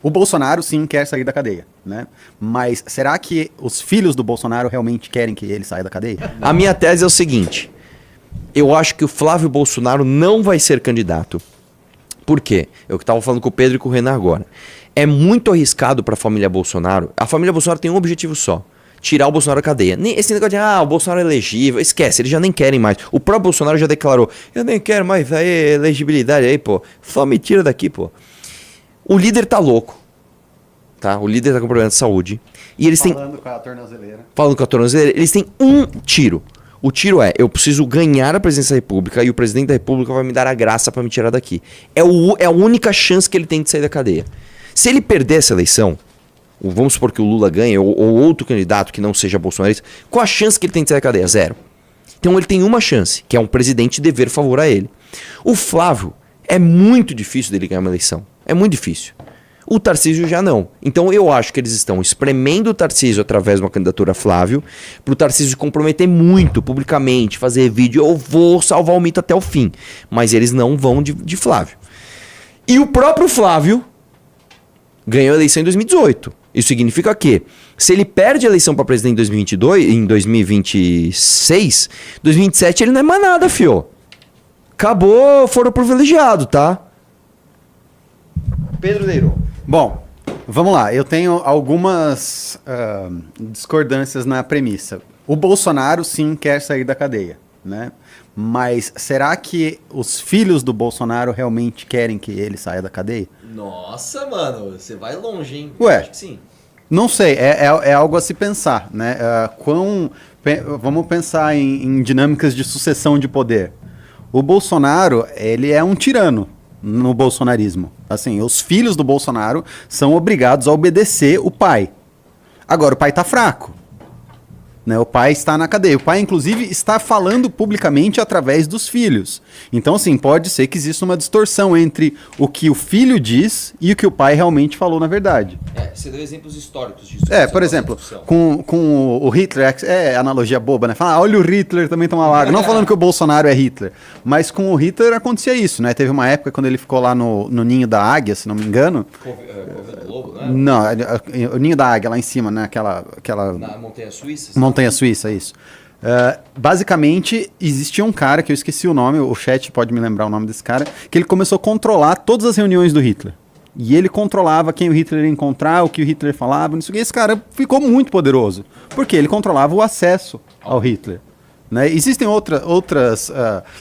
O Bolsonaro, sim, quer sair da cadeia, né? Mas será que os filhos do Bolsonaro realmente querem que ele saia da cadeia? A minha tese é o seguinte. Eu acho que o Flávio Bolsonaro não vai ser candidato. Por quê? Eu que estava falando com o Pedro e com o Renan agora. É muito arriscado para a família Bolsonaro. A família Bolsonaro tem um objetivo só. Tirar o Bolsonaro da cadeia. Esse negócio de, o Bolsonaro é elegível. Esquece, eles já nem querem mais. O próprio Bolsonaro já declarou, eu nem quero mais aí elegibilidade aí, pô. Só me tira daqui, pô. O líder tá louco. Tá? O líder tá com problema de saúde. E eles têm... Falando com a tornozeleira. Falando com a tornozeleira. Eles têm um tiro. O tiro é, eu preciso ganhar a presidência da República e o presidente da República vai me dar a graça para me tirar daqui. É a única chance que ele tem de sair da cadeia. Se ele perder essa eleição, vamos supor que o Lula ganhe, ou outro candidato que não seja bolsonarista, qual a chance que ele tem de sair da cadeia? Zero. Então ele tem uma chance, que é um presidente dever favor a ele. O Flávio, é muito difícil dele ganhar uma eleição. É muito difícil. O Tarcísio já não. Então eu acho que eles estão espremendo o Tarcísio através de uma candidatura Flávio, para o Tarcísio se comprometer muito publicamente, fazer vídeo, eu vou salvar o mito até o fim. Mas eles não vão de Flávio. E o próprio Flávio ganhou a eleição em 2018. Isso significa que, se ele perde a eleição para presidente em 2026, 2027 ele não é mais nada, fio. Acabou, foram privilegiado, tá? Pedro Leiro. Bom, vamos lá. Eu tenho algumas discordâncias na premissa. O Bolsonaro, sim, quer sair da cadeia, né? Mas será que os filhos do Bolsonaro realmente querem que ele saia da cadeia? Nossa, mano, você vai longe, hein? Ué, acho que sim. Não sei, é algo a se pensar, né? Vamos pensar em dinâmicas de sucessão de poder. O Bolsonaro, ele é um tirano no bolsonarismo. Assim, os filhos do Bolsonaro são obrigados a obedecer o pai. Agora, o pai tá fraco. Né? O pai está na cadeia. O pai, inclusive, está falando publicamente através dos filhos. Então, assim, pode ser que exista uma distorção entre o que o filho diz e o que o pai realmente falou na verdade. Você deu exemplos históricos disso. Por exemplo, com o Hitler, analogia boba, né? Fala, olha o Hitler também tá uma laga. Não falando que o Bolsonaro é Hitler, mas com o Hitler acontecia isso, né? Teve uma época quando ele ficou lá no ninho da águia, se não me engano. Lobo, né? Não, o ninho da águia lá em cima, né? Aquela... Na Montanha Suíça? Montanha Suíça, isso. Basicamente, existia um cara, que eu esqueci o nome, o chat pode me lembrar o nome desse cara, que ele começou a controlar todas as reuniões do Hitler. E ele controlava quem o Hitler ia encontrar, o que o Hitler falava, não sei o que. Esse cara ficou muito poderoso, porque ele controlava o acesso ao Hitler. Né? Existem outras...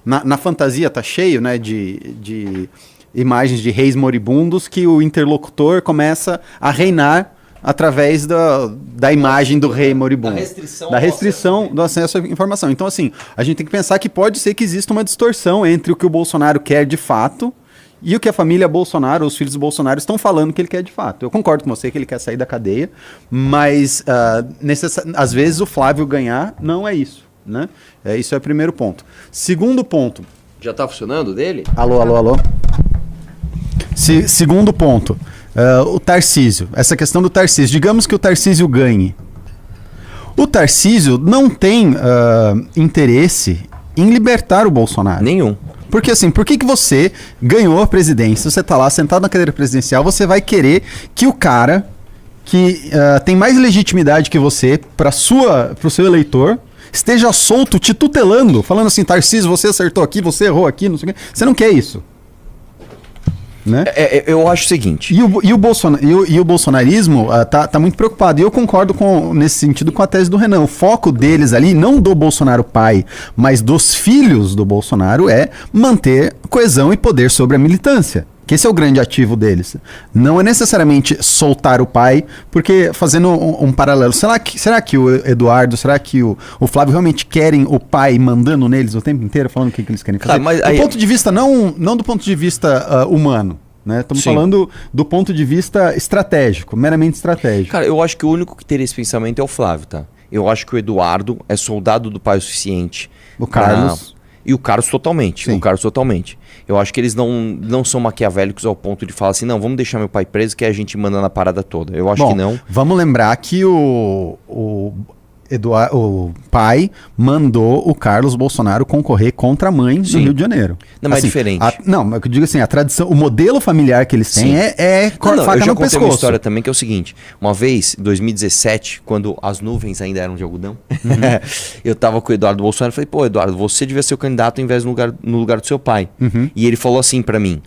na fantasia tá cheio, né, de imagens de reis moribundos que o interlocutor começa a reinar através da imagem do rei moribundo. Da restrição do acesso à informação. Então, assim, a gente tem que pensar que pode ser que exista uma distorção entre o que o Bolsonaro quer de fato e o que a família Bolsonaro, os filhos do Bolsonaro, estão falando que ele quer de fato. Eu concordo com você que ele quer sair da cadeia, mas às vezes o Flávio ganhar não é isso. Né? Isso é o primeiro ponto. Segundo ponto. Já tá funcionando dele? Alô. Segundo ponto. O Tarcísio. Essa questão do Tarcísio. Digamos que o Tarcísio ganhe. O Tarcísio não tem interesse em libertar o Bolsonaro. Nenhum. Porque assim, por que você ganhou a presidência, você tá lá sentado na cadeira presidencial, você vai querer que o cara que tem mais legitimidade que você pro seu eleitor esteja solto, te tutelando, falando assim, Tarcísio, você acertou aqui, você errou aqui, não sei o quê. Você não quer isso. Né? Eu acho o seguinte. E o bolsonarismo tá muito preocupado. E eu concordo nesse sentido com a tese do Renan. O foco deles ali, não do Bolsonaro pai, mas dos filhos do Bolsonaro, é manter coesão e poder sobre a militância. Que esse é o grande ativo deles. Não é necessariamente soltar o pai, porque fazendo um paralelo, será que o Eduardo, será que o Flávio realmente querem o pai mandando neles o tempo inteiro, falando o que eles querem fazer? Do ponto de vista, não do ponto de vista humano. Né? Estamos falando do ponto de vista estratégico, meramente estratégico. Cara, eu acho que o único que teria esse pensamento é o Flávio, tá? Eu acho que o Eduardo é soldado do pai o suficiente. O Carlos... E o Carlos totalmente. Sim. O Carlos totalmente. Eu acho que eles não são maquiavélicos ao ponto de falar assim, não, vamos deixar meu pai preso que a gente manda na parada toda. Eu acho que não. Vamos lembrar que o o pai mandou o Carlos Bolsonaro concorrer contra a mãe no Rio de Janeiro. Não, mas é diferente. Não, mas eu digo assim, a tradição, o modelo familiar que eles têm é faca no pescoço. Eu já contei uma história também que é o seguinte. Uma vez, em 2017, quando as nuvens ainda eram de algodão, eu tava com o Eduardo Bolsonaro e falei, pô, Eduardo, você devia ser o candidato em vez no lugar do seu pai. E ele falou assim pra mim,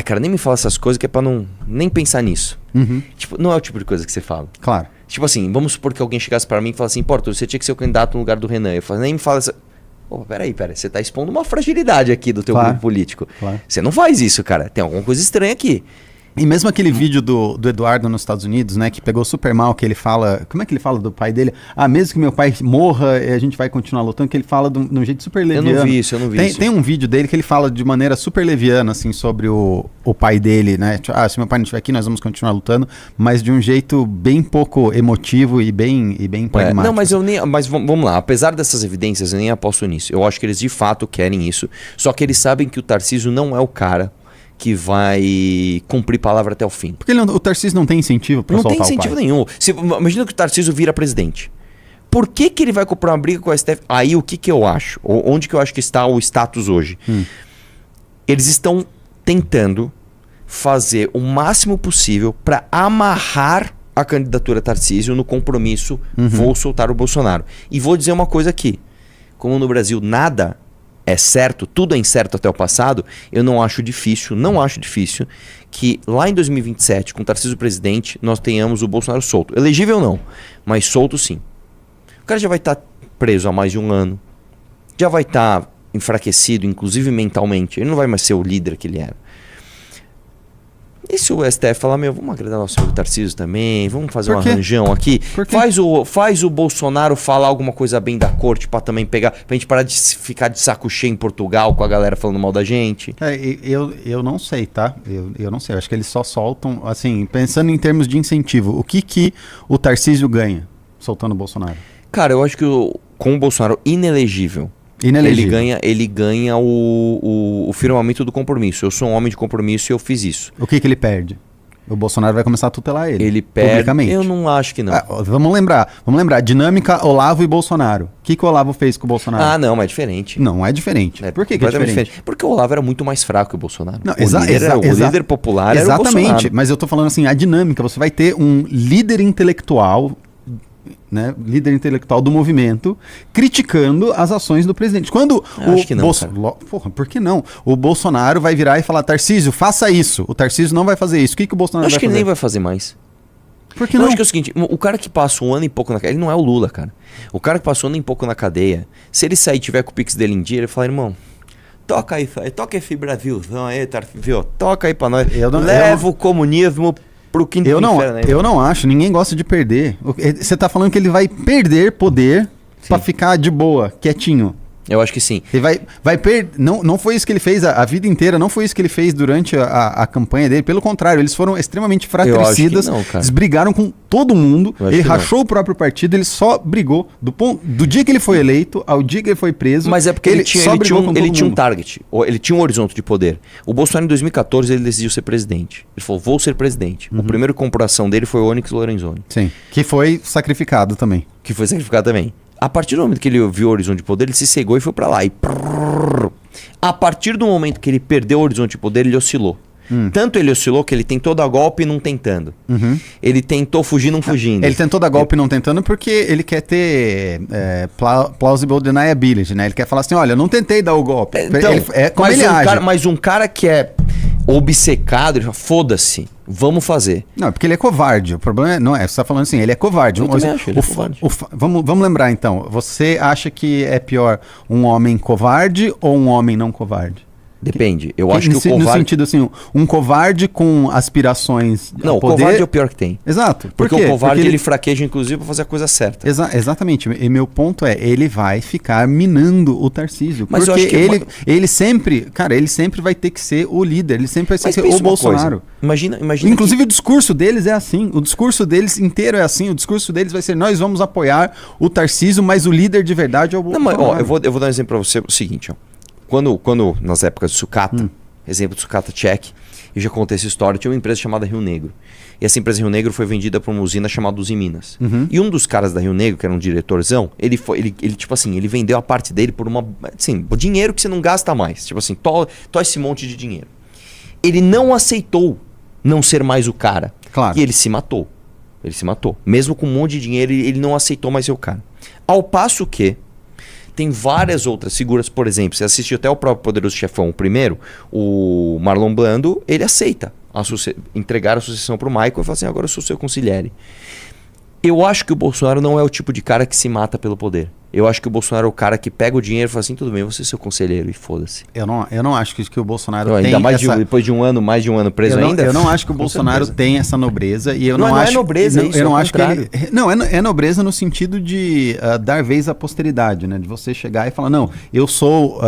cara, nem me fala essas coisas que é pra nem pensar nisso. Tipo, não é o tipo de coisa que você fala. Claro. Tipo assim, vamos supor que alguém chegasse pra mim e falasse assim, pô, Arthur, você tinha que ser o candidato no lugar do Renan. Eu falei, nem me fala essa... Pô, peraí, você tá expondo uma fragilidade aqui do teu grupo político. Claro. Você não faz isso, cara. Tem alguma coisa estranha aqui. E mesmo aquele vídeo do Eduardo nos Estados Unidos, né, que pegou super mal, que ele fala... Como é que ele fala do pai dele? Mesmo que meu pai morra, a gente vai continuar lutando, que ele fala de um jeito super leviano. Eu não vi isso. Tem um vídeo dele que ele fala de maneira super leviana, assim, sobre o pai dele, né? Tipo, se meu pai não estiver aqui, nós vamos continuar lutando, mas de um jeito bem pouco emotivo e bem pragmático. Não, mas vamos lá. Apesar dessas evidências, eu nem aposto nisso. Eu acho que eles de fato querem isso. Só que eles sabem que o Tarcísio não é o cara que vai cumprir palavra até o fim. Porque o Tarcísio não tem incentivo para soltar o pai. Não tem incentivo nenhum. Imagina que o Tarcísio vira presidente. Por que ele vai comprar uma briga com a STF? Aí o que eu acho? Onde que eu acho que está o status hoje? Eles estão tentando fazer o máximo possível para amarrar a candidatura Tarcísio no compromisso vou soltar o Bolsonaro. E vou dizer uma coisa aqui. Como no Brasil nada é certo, tudo é incerto até o passado, eu não acho difícil que lá em 2027, com o Tarcísio presidente, nós tenhamos o Bolsonaro solto. Elegível não, mas solto sim. O cara já vai estar preso há mais de um ano, já vai estar enfraquecido, inclusive mentalmente, ele não vai mais ser o líder que ele era. E se o STF falar, vamos agradar nosso amigo Tarcísio também, vamos fazer um arranjão aqui, faz o Bolsonaro falar alguma coisa bem da corte pra também pegar, pra gente parar de ficar de saco cheio em Portugal com a galera falando mal da gente. Eu não sei, tá? Eu não sei, eu acho que eles só soltam, assim, pensando em termos de incentivo, o que o Tarcísio ganha soltando o Bolsonaro? Cara, eu acho que com o Bolsonaro inelegível, ele ganha o firmamento do compromisso. Eu sou um homem de compromisso e eu fiz isso. O que ele perde? O Bolsonaro vai começar a tutelar ele. Ele perde. Publicamente. Eu não acho que não. Vamos lembrar. Dinâmica Olavo e Bolsonaro. O que o Olavo fez com o Bolsonaro? Não, mas é diferente. Não é diferente. Por que é diferente? Porque o Olavo era muito mais fraco que o Bolsonaro. Não, o líder popular era o Bolsonaro. Exatamente. Mas eu tô falando assim, a dinâmica. Você vai ter um líder intelectual, né, líder intelectual do movimento, criticando as ações do presidente. Quando acho que não, Porra, por que não? O Bolsonaro vai virar e falar, Tarcísio, faça isso. O Tarcísio não vai fazer isso. O que o Bolsonaro vai fazer? Acho que ele nem vai fazer mais. Por que não? Eu acho que é o seguinte, o cara que passa um ano e pouco na cadeia, ele não é o Lula, cara. O cara que passou um ano e pouco na cadeia, se ele sair e tiver com o Pix dele em dia, ele fala, irmão, toca aí, toca esse Brasilzão aí, Tarcísio, toca aí pra nós. Leva o comunismo pro quinto inferno aí. Eu não acho, ninguém gosta de perder. Você tá falando que ele vai perder poder pra ficar de boa, quietinho. Eu acho que sim. Ele vai perder. Não foi isso que ele fez a vida inteira, não foi isso que ele fez durante a campanha dele. Pelo contrário, eles foram extremamente fratricidas. Eles brigaram com todo mundo. Ele rachou o próprio partido, ele só brigou do dia que ele foi eleito ao dia que ele foi preso. Mas é porque ele tinha um target, ele tinha um horizonte de poder. O Bolsonaro em 2014 ele decidiu ser presidente. Ele falou, vou ser presidente. O primeiro corporação dele foi o Onyx Lorenzoni. Sim, que foi sacrificado também. A partir do momento que ele viu o horizonte de poder, ele se cegou e foi pra lá. A partir do momento que ele perdeu o horizonte de poder, ele oscilou. Tanto ele oscilou que ele tentou dar golpe não tentando. Ele tentou fugir não fugindo. Ele tentou dar golpe não tentando porque ele quer ter plausible deniability, né? Ele quer falar assim, olha, eu não tentei dar o golpe. Então, mas um cara que é obcecado, ele fala, foda-se, vamos fazer. Não, porque ele é covarde. O problema não é, você tá falando assim, ele é covarde. Eu também acho, ele é covarde. Vamos lembrar então, você acha que é pior um homem covarde ou um homem não covarde? Depende. Eu acho que o covarde... No sentido assim, um covarde com aspirações Não, o covarde é o pior que tem. Exato. Porque o covarde ele fraqueja inclusive para fazer a coisa certa. Exatamente. E meu ponto é, ele vai ficar minando o Tarcísio. Mas porque eu acho que ele sempre vai ter que ser o líder. Ele sempre vai ser o Bolsonaro. Imagina inclusive o discurso deles é assim. O discurso deles inteiro é assim. O discurso deles vai ser, nós vamos apoiar o Tarcísio, mas o líder de verdade é o Bolsonaro. Não, mas, eu vou dar um exemplo para você. O seguinte, ó. Quando nas épocas de sucata, exemplo de sucata Tchek, Eu já contei essa história. Tinha uma empresa chamada Rio Negro. E essa empresa Rio Negro foi vendida para uma usina chamada Usiminas. E um dos caras da Rio Negro, que era um diretorzão, ele tipo assim, ele vendeu a parte dele por o dinheiro que você não gasta mais. Tipo assim, tó esse monte de dinheiro. Ele não aceitou não ser mais o cara. Claro. E ele se matou. Ele se matou. Mesmo com um monte de dinheiro, ele não aceitou mais ser o cara. Ao passo que tem várias outras figuras, por exemplo, você assistiu até o próprio Poderoso Chefão, o primeiro, o Marlon Brando, ele aceita entregar a sucessão pro Michael e fala assim, agora eu sou seu consigliere. Eu acho que o Bolsonaro não é o tipo de cara que se mata pelo poder. Eu acho que o Bolsonaro é o cara que pega o dinheiro e fala assim, tudo bem, você é seu conselheiro e foda-se. Eu não acho que o Bolsonaro Não, tem ainda mais essa... depois de mais de um ano preso ainda? Eu não acho que o Bolsonaro tem essa nobreza e eu não acho... Não é nobreza, eu não acho que contrário. ele... Não, é nobreza no sentido de dar vez à posteridade, né? De você chegar e falar, não, eu sou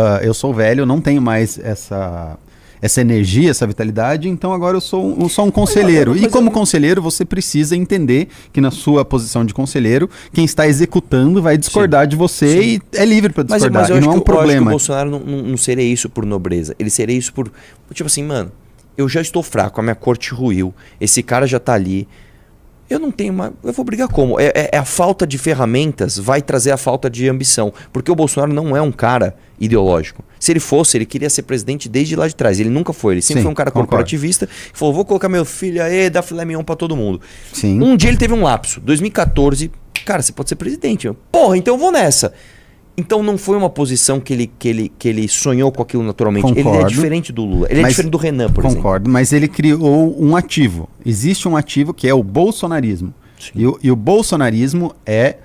velho, eu não tenho mais essa energia, essa vitalidade, então agora eu sou só um conselheiro. E como conselheiro, você precisa entender que na sua posição de conselheiro, quem está executando vai discordar de você e é livre para discordar. Mas eu e acho não é um que, eu acho que o problema. Bolsonaro não seria isso por nobreza. Ele seria isso por... Tipo assim, mano, eu já estou fraco, a minha corte ruiu, esse cara já tá ali. Eu não tenho mais... Eu vou brigar como? A falta de ferramentas vai trazer a falta de ambição. Porque o Bolsonaro não é um cara ideológico. Se ele fosse, ele queria ser presidente desde lá de trás. Ele nunca foi. Ele sempre foi um cara corporativista. Falou, vou colocar meu filho aí, dar filé mignon pra todo mundo. Sim. Um dia ele teve um lapso. 2014, cara, você pode ser presidente. Porra, então eu vou nessa. Então não foi uma posição que ele sonhou com aquilo naturalmente. Concordo. Ele é diferente do Lula. Ele é diferente do Renan, por exemplo. Concordo, mas ele criou um ativo. Existe um ativo que é o bolsonarismo. E o bolsonarismo é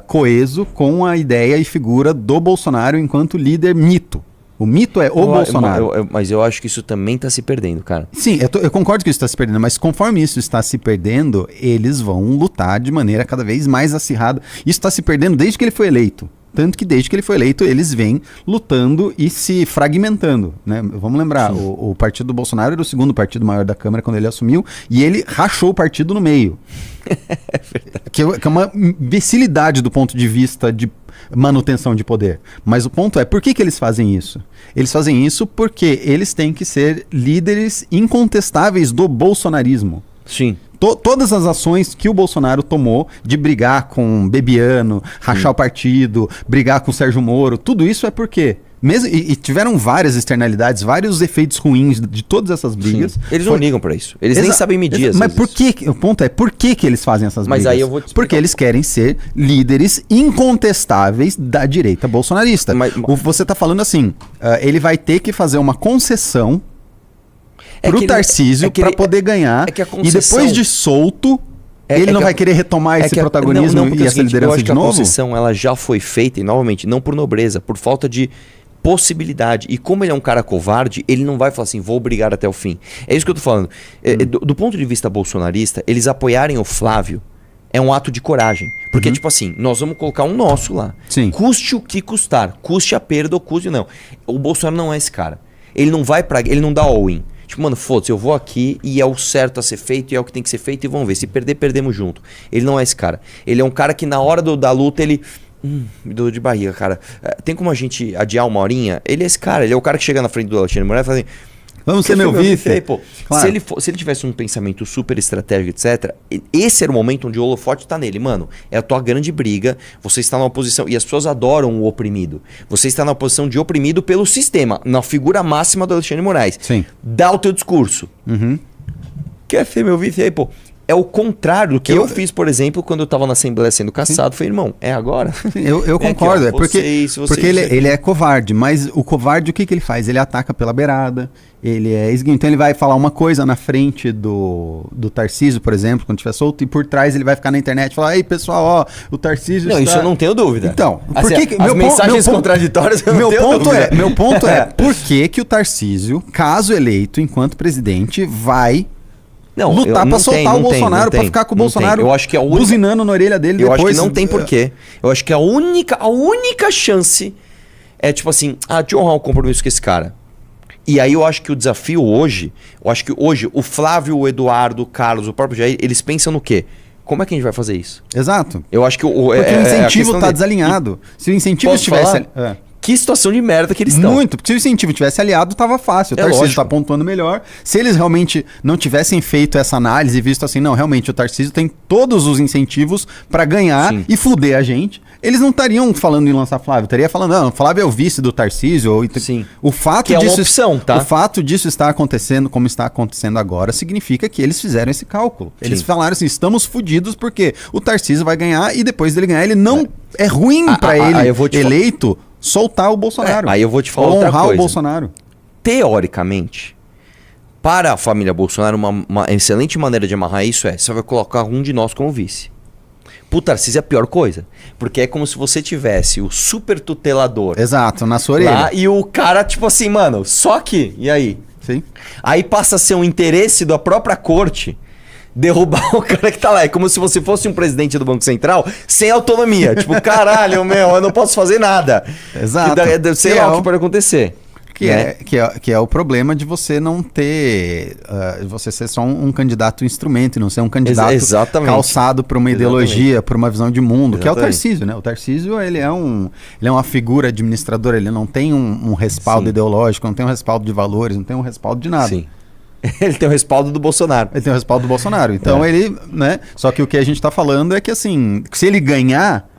coeso com a ideia e figura do Bolsonaro enquanto líder mito. O mito é o Bolsonaro. Mas eu acho que isso também está se perdendo, cara. Sim, eu concordo que isso está se perdendo, mas conforme isso está se perdendo, eles vão lutar de maneira cada vez mais acirrada. Isso está se perdendo desde que ele foi eleito. Tanto que desde que ele foi eleito, eles vêm lutando e se fragmentando, né? Vamos lembrar, o partido do Bolsonaro era o segundo partido maior da Câmara quando ele assumiu, e ele rachou o partido no meio. É verdade. Que é uma imbecilidade do ponto de vista de manutenção de poder. Mas o ponto é, por que eles fazem isso? Eles fazem isso porque eles têm que ser líderes incontestáveis do bolsonarismo. Sim. Todas as ações que o Bolsonaro tomou de brigar com Bebiano, rachar o partido, brigar com o Sérgio Moro, tudo isso é porque... E tiveram várias externalidades, vários efeitos ruins de todas essas brigas. Sim. Eles não ligam pra isso. Eles nem sabem medir. Mas por que? O ponto é, por que eles fazem essas brigas? Mas aí eu vou te explicar. Porque eles querem ser líderes incontestáveis da direita bolsonarista. Você tá falando assim, ele vai ter que fazer uma concessão pro Tarcísio para poder ganhar. E depois de solto, ele não vai querer retomar esse protagonismo e essa liderança de novo? A concessão ela já foi feita, e novamente, não por nobreza, por falta de possibilidade. E como ele é um cara covarde, ele não vai falar assim, vou brigar até o fim. É isso que eu tô falando. Do ponto de vista bolsonarista, eles apoiarem o Flávio é um ato de coragem. Porque, tipo assim, nós vamos colocar um nosso lá. Sim. Custe o que custar. Custe a perda ou custe não. O Bolsonaro não é esse cara. Ele não vai ele não dá all-in. Tipo, mano, foda-se, eu vou aqui e é o certo a ser feito e é o que tem que ser feito e vamos ver. Se perder, perdemos junto. Ele não é esse cara. Ele é um cara que na hora da luta, ele... me deu de barriga, cara. Tem como a gente adiar uma horinha? Ele é esse cara. Ele é o cara que chega na frente do Alexandre de Moraes e fala assim... Vamos ser meu vice. Aí, pô, claro. Se ele tivesse um pensamento super estratégico, etc., esse era o momento onde o holofote tá nele. Mano, é a tua grande briga, você está numa posição... E as pessoas adoram o oprimido. Você está na posição de oprimido pelo sistema, na figura máxima do Alexandre de Moraes. Sim. Dá o teu discurso. Quer ser meu vice aí, pô? É o contrário do que eu fiz, por exemplo, quando eu estava na Assembleia sendo caçado. Falei, irmão, é agora? Eu concordo. Aqui, ó, porque ele é covarde, mas o covarde, o que ele faz? Ele ataca pela beirada, ele é esguio. Então ele vai falar uma coisa na frente do Tarcísio, por exemplo, quando estiver solto, e por trás ele vai ficar na internet e falar, ei, pessoal, ó, o Tarcísio Não, isso eu não tenho dúvida. Então, por que as mensagens contraditórias eu não tenho dúvida. Meu ponto é, por que o Tarcísio, caso eleito enquanto presidente, vai... lutar pra soltar o Bolsonaro, pra ficar com o Bolsonaro buzinando na orelha dele depois. Eu acho que não tem porquê. Eu acho que a única chance é tipo assim, de honrar o compromisso com esse cara. E aí eu acho que o desafio hoje, o Flávio, o Eduardo, o Carlos, o próprio Jair, eles pensam no quê? Como é que a gente vai fazer isso? Exato. Eu acho que porque o incentivo tá desalinhado. Se o incentivo estivesse... Que situação de merda que eles estão. Muito. Se o incentivo tivesse aliado, tava fácil. O Tarcísio lógico. tá pontuando melhor. Se eles realmente não tivessem feito essa análise e visto assim, não, realmente o Tarcísio tem todos os incentivos pra ganhar Sim. e fuder a gente, eles não estariam falando em lançar Flávio. Estaria falando, não, Flávio é o vice do Tarcísio. Ou... Sim. O fato Que é uma disso, opção, tá? O fato disso estar acontecendo como está acontecendo agora significa que eles fizeram esse cálculo. Eles Sim. falaram assim, estamos fudidos porque o Tarcísio vai ganhar e depois dele ganhar, ele não... É ruim pra ele, eu vou te eleito, soltar o Bolsonaro. Aí eu vou te falar Ou outra honrar coisa. o Bolsonaro. Teoricamente, para a família Bolsonaro, uma excelente maneira de amarrar isso é: você vai colocar um de nós como vice. Pro Tarcísio é a pior coisa. Porque é como se você tivesse o super tutelador Exato, na sua orelha. lá e o cara, tipo assim, mano, só que, e aí? Sim. Aí passa a ser um interesse da própria corte derrubar o cara que tá lá. É como se você fosse um presidente do Banco Central sem autonomia. Tipo, caralho, meu, eu não posso fazer nada. Exato. Sei Que lá é o que pode acontecer. né? Que é o problema de você não ter. Você ser só um candidato instrumento e não ser um candidato Exatamente. calçado por uma ideologia, por uma visão de mundo, que é o Exatamente. Tarcísio, né? O Tarcísio, ele é uma figura administradora, ele não tem um respaldo Sim. ideológico, não tem um respaldo de valores, não tem um respaldo de nada. Sim. Ele tem o respaldo do Bolsonaro. Ele tem o respaldo do Bolsonaro. Então ele, né? Só que o que a gente tá falando é que assim, se ele ganhar,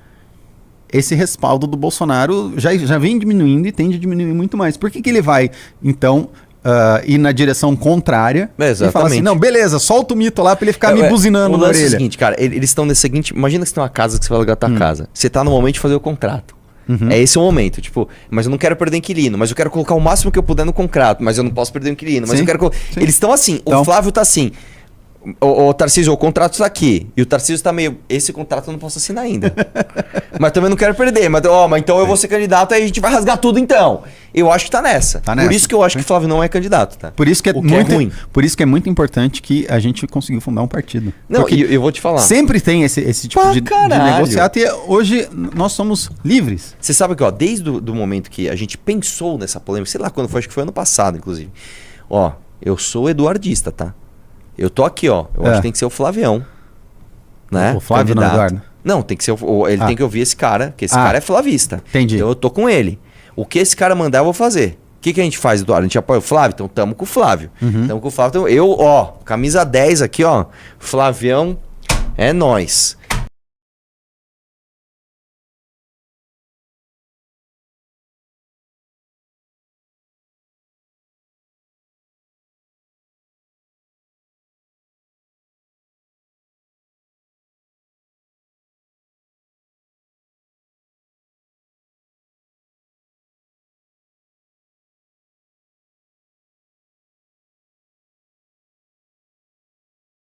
esse respaldo do Bolsonaro já vem diminuindo e tende a diminuir muito mais. Por que ele vai, então, ir na direção contrária e falar assim, Exatamente. não, beleza, solta o mito lá pra ele ficar me buzinando o na lance é o orelha. seguinte, cara, eles estão nesse seguinte... Imagina que você tem uma casa que você vai alugar a tua casa. Você tá no momento de fazer o contrato. É esse o momento, tipo, mas eu não quero perder inquilino, mas eu quero colocar o máximo que eu puder no contrato, mas eu não posso perder o inquilino, mas Sim, eu quero... sim. Eles estão assim, Então- o Flávio tá assim... O Tarcísio, o contrato tá aqui. E o Tarcísio tá meio... Esse contrato eu não posso assinar ainda. Mas também não quero perder. Mas então eu vou ser candidato, aí a gente vai rasgar tudo então. Eu acho que tá nessa. Tá Por nessa. isso que eu acho que o Flávio não é candidato, tá? Por isso que é O muito ruim. Por isso que é muito importante que a gente conseguiu fundar um partido. Não, Porque e eu vou te falar. sempre tem esse tipo Pra de caralho. negociato e hoje nós somos livres. Você sabe que, ó, desde o do momento que a gente pensou nessa polêmica, sei lá quando foi, acho que foi ano passado, inclusive. Ó, eu sou eduardista, tá? Eu tô aqui, ó. Eu acho que tem que ser o Flavião. Né? O Flávio não, Candidato. Eduardo? Não, tem que ser ele tem que ouvir esse cara, que esse Ah. cara é flavista. Entendi. Então eu tô com ele. O que esse cara mandar, eu vou fazer. O que a gente faz, Eduardo? A gente apoia o Flávio? Então tamo com o Flávio. Tamo com o Flávio. Então, eu, ó, camisa 10 aqui, ó. Flavião é nós.